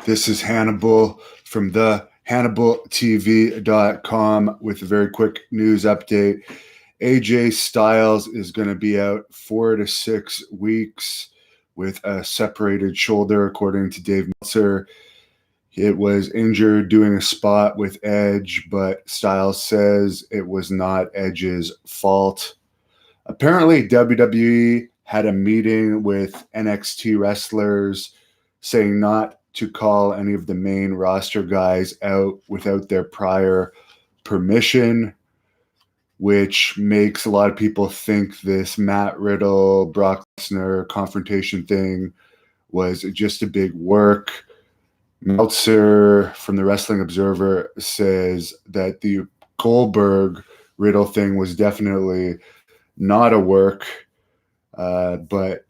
This is Hannibal from the HannibalTV.com with a very quick news update. AJ Styles is going to be out 4 to 6 weeks with a separated shoulder, according to Dave Meltzer. It was injured doing a spot with Edge, but Styles says it was not Edge's fault. Apparently, WWE had a meeting with NXT wrestlers saying not to call any of the main roster guys out without their prior permission, which makes a lot of people think this Matt Riddle, Brock Lesnar confrontation thing was just a big work. Meltzer from the Wrestling Observer says that the Goldberg Riddle thing was definitely not a work, but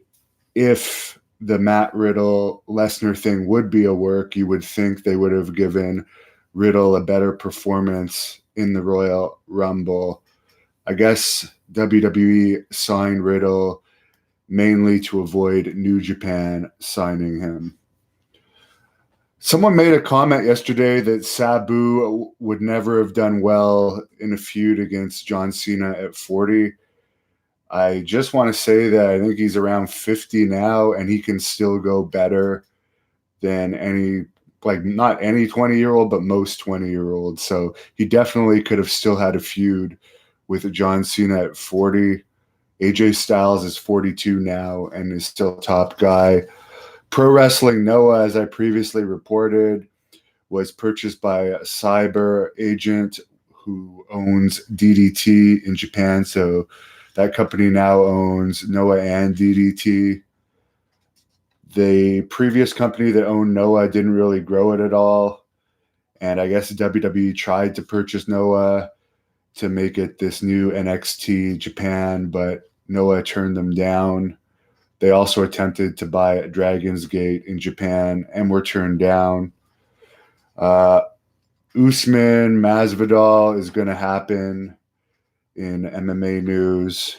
if the Matt Riddle Lesnar thing would be a work, you would think they would have given Riddle a better performance in the Royal Rumble. I guess WWE signed Riddle mainly to avoid New Japan signing him. Someone made a comment yesterday that Sabu would never have done well in a feud against John Cena at 40. I just want to say that I think he's around 50 now, and he can still go better than not any 20-year-old, but most 20-year-olds. So he definitely could have still had a feud with John Cena at 40. AJ Styles is 42 now and is still top guy. Pro Wrestling Noah, as I previously reported, was purchased by a cyber agent who owns DDT in Japan. So that company now owns Noah and DDT. The previous company that owned Noah didn't really grow it at all. And I guess WWE tried to purchase Noah to make it this new NXT Japan, but Noah turned them down. They also attempted to buy Dragon's Gate in Japan and were turned down. Usman Masvidal is going to happen in MMA news.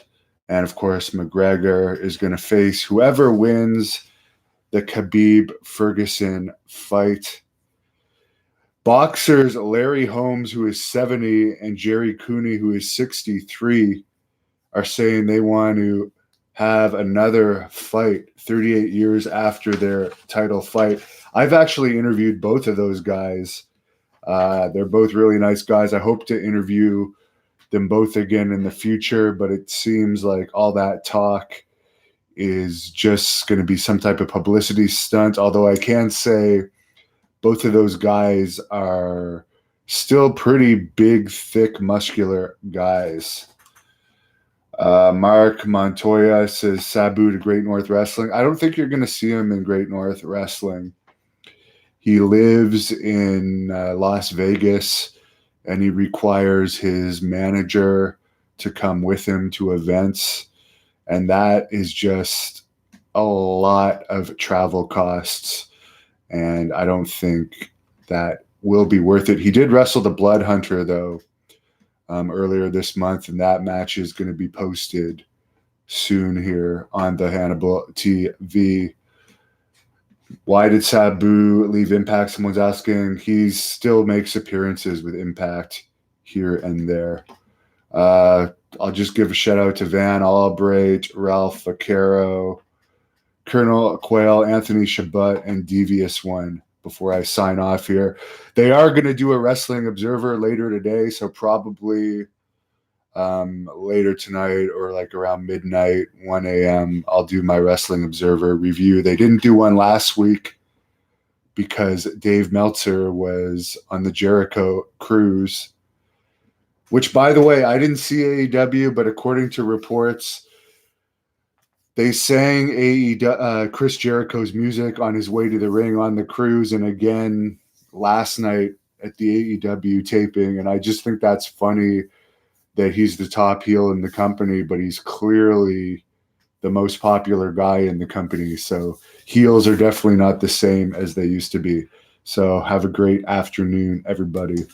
And of course, McGregor is going to face whoever wins the Khabib-Ferguson fight. Boxers Larry Holmes, who is 70, and Jerry Cooney, who is 63, are saying they want to have another fight 38 years after their title fight. I've actually interviewed both of those guys. They're both really nice guys. I hope to interview them both again in the future, but it seems like all that talk is just going to be some type of publicity stunt, although I can say both of those guys are still pretty big, thick, muscular guys. Mark Montoya says Sabu to Great North Wrestling. I don't think you're going to see him in Great North Wrestling. He lives in Las Vegas, and he requires his manager to come with him to events. And that is just a lot of travel costs. And I don't think that will be worth it. He did wrestle the Blood Hunter, though, earlier this month. And that match is going to be posted soon here on the Hannibal TV. Why did Sabu leave Impact? Someone's asking. He still makes appearances with Impact here and there. I'll just give a shout out to Van Albright, Ralph Vaquero, Colonel Quayle, Anthony Shabbat, and Devious One before I sign off here. They are going to do a Wrestling Observer later today, so probably later tonight or like around midnight, 1 a.m., I'll do my Wrestling Observer review. They didn't do one last week because Dave Meltzer was on the Jericho cruise, which, by the way, I didn't see AEW, but according to reports, they sang Chris Jericho's music on his way to the ring on the cruise and again last night at the AEW taping. And I just think that's funny that he's the top heel in the company, but he's clearly the most popular guy in the company. So heels are definitely not the same as they used to be. So have a great afternoon, everybody.